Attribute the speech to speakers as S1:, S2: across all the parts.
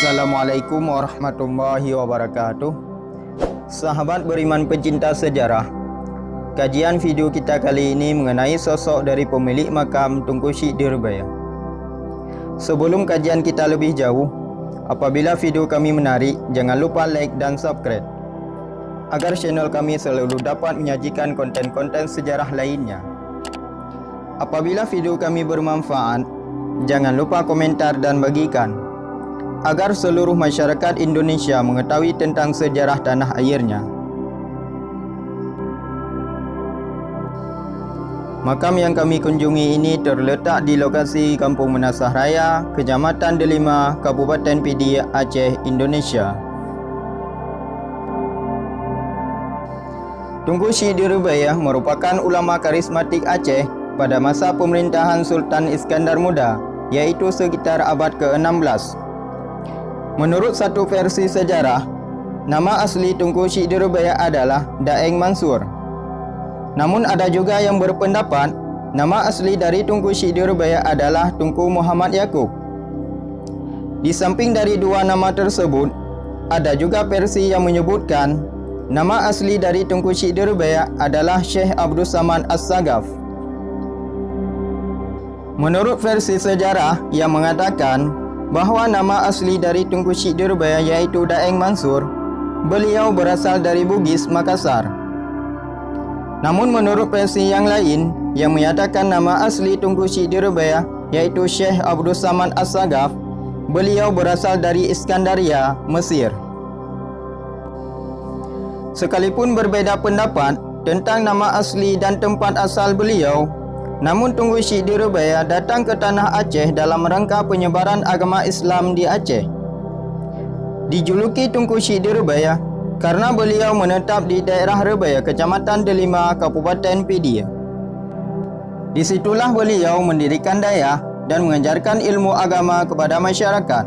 S1: Assalamualaikum warahmatullahi wabarakatuh. Sahabat beriman pecinta sejarah, kajian video kita kali ini mengenai sosok dari pemilik makam Tunku Syekh Dirbaya. Sebelum kajian kita lebih jauh, apabila video kami menarik, jangan lupa like dan subscribe agar channel kami selalu dapat menyajikan konten-konten sejarah lainnya. Apabila video kami bermanfaat, jangan lupa komentar dan bagikan agar seluruh masyarakat Indonesia mengetahui tentang sejarah tanah airnya. Makam yang kami kunjungi ini terletak di lokasi Kampung Menasah Raya, Kecamatan Delima, Kabupaten Pidi, Aceh, Indonesia. Tunku Syekh Dirbaya merupakan ulama karismatik Aceh pada masa pemerintahan Sultan Iskandar Muda, yaitu sekitar abad ke-16. Menurut satu versi sejarah, nama asli Tunku Syekh Dirbaya adalah Daeng Mansur. Namun ada juga yang berpendapat nama asli dari Tunku Syekh Dirbaya adalah Tunku Muhammad Yaakob. Di samping dari dua nama tersebut, ada juga versi yang menyebutkan nama asli dari Tunku Syekh Dirbaya adalah Syekh Abdul Samad As-Sagaf. Menurut versi sejarah yang mengatakan bahawa nama asli dari Tunku Syekh Dirbaya yaitu Daeng Mansur, beliau berasal dari Bugis, Makassar. Namun menurut versi yang lain yang menyatakan nama asli Tunku Syekh Dirbaya yaitu Syekh Abdul Samad As-Sagaf, beliau berasal dari Iskandaria, Mesir. Sekalipun berbeza pendapat tentang nama asli dan tempat asal beliau, namun Tunku Syekh Dirbaya datang ke tanah Aceh dalam rangka penyebaran agama Islam di Aceh. Dijuluki Tunku Syekh Dirbaya karena beliau menetap di daerah Rebaya, Kecamatan Delima, Kabupaten Pidi. Disitulah beliau mendirikan daya dan mengajarkan ilmu agama kepada masyarakat.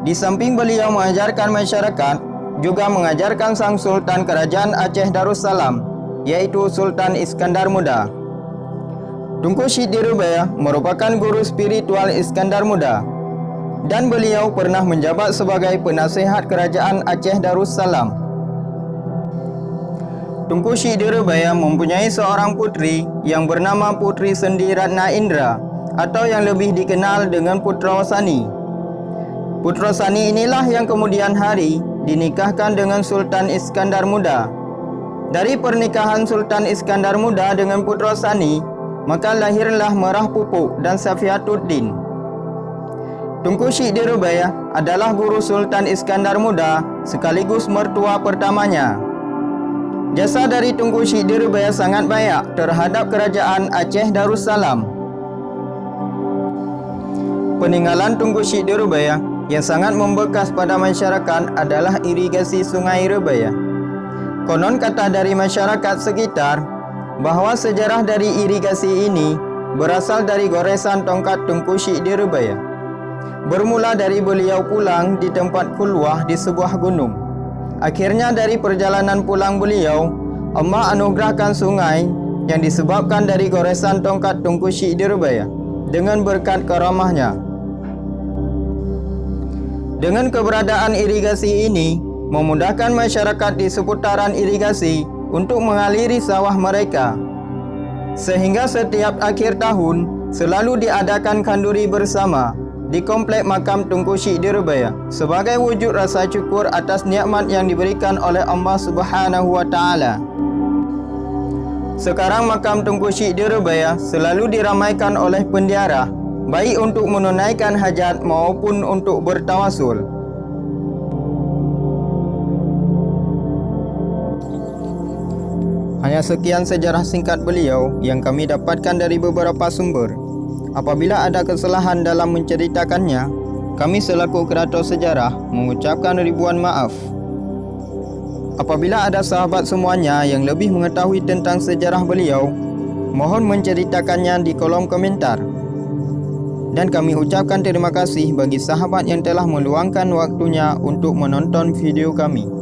S1: Di samping beliau mengajarkan masyarakat, juga mengajarkan sang Sultan Kerajaan Aceh Darussalam, yaitu Sultan Iskandar Muda. Tunku Syekh Dirbaya merupakan guru spiritual Iskandar Muda dan beliau pernah menjabat sebagai penasihat Kerajaan Aceh Darussalam. Tunku Syekh Dirbaya mempunyai seorang putri yang bernama Putri Sendi Ratna Indra atau yang lebih dikenal dengan Putrasani. Putrasani inilah yang kemudian hari dinikahkan dengan Sultan Iskandar Muda. Dari pernikahan Sultan Iskandar Muda dengan Putrasani, maka lahirlah Merah Pupuk dan Safiatuddin. Tunku Syekh Dirbaya adalah guru Sultan Iskandar Muda sekaligus mertua pertamanya. Jasa dari Tunku Syekh Dirbaya sangat baik terhadap Kerajaan Aceh Darussalam. Peninggalan Tunku Syekh Dirbaya yang sangat membekas pada masyarakat adalah irigasi Sungai Rebaya. Konon kata dari masyarakat sekitar bahawa sejarah dari irigasi ini berasal dari goresan tongkat Tunku Syekh Dirbaya. Bermula dari beliau pulang di tempat khulwah di sebuah gunung. Akhirnya dari perjalanan pulang beliau, Allah anugerahkan sungai yang disebabkan dari goresan tongkat Tunku Syekh Dirbaya dengan berkat karamahnya. Dengan keberadaan irigasi ini, memudahkan masyarakat di seputaran irigasi untuk mengaliri sawah mereka. Sehingga setiap akhir tahun selalu diadakan kanduri bersama di komplek makam Tunku Syekh Dirbaya sebagai wujud rasa syukur atas nikmat yang diberikan oleh Allah Subhanahu wa taala. Sekarang makam Tunku Syekh Dirbaya selalu diramaikan oleh penziarah, baik untuk menunaikan hajat maupun untuk bertawasul. Hanya sekian sejarah singkat beliau yang kami dapatkan dari beberapa sumber. Apabila ada kesalahan dalam menceritakannya, kami selaku kurator sejarah mengucapkan ribuan maaf. Apabila ada sahabat semuanya yang lebih mengetahui tentang sejarah beliau, mohon menceritakannya di kolom komentar. Dan kami ucapkan terima kasih bagi sahabat yang telah meluangkan waktunya untuk menonton video kami.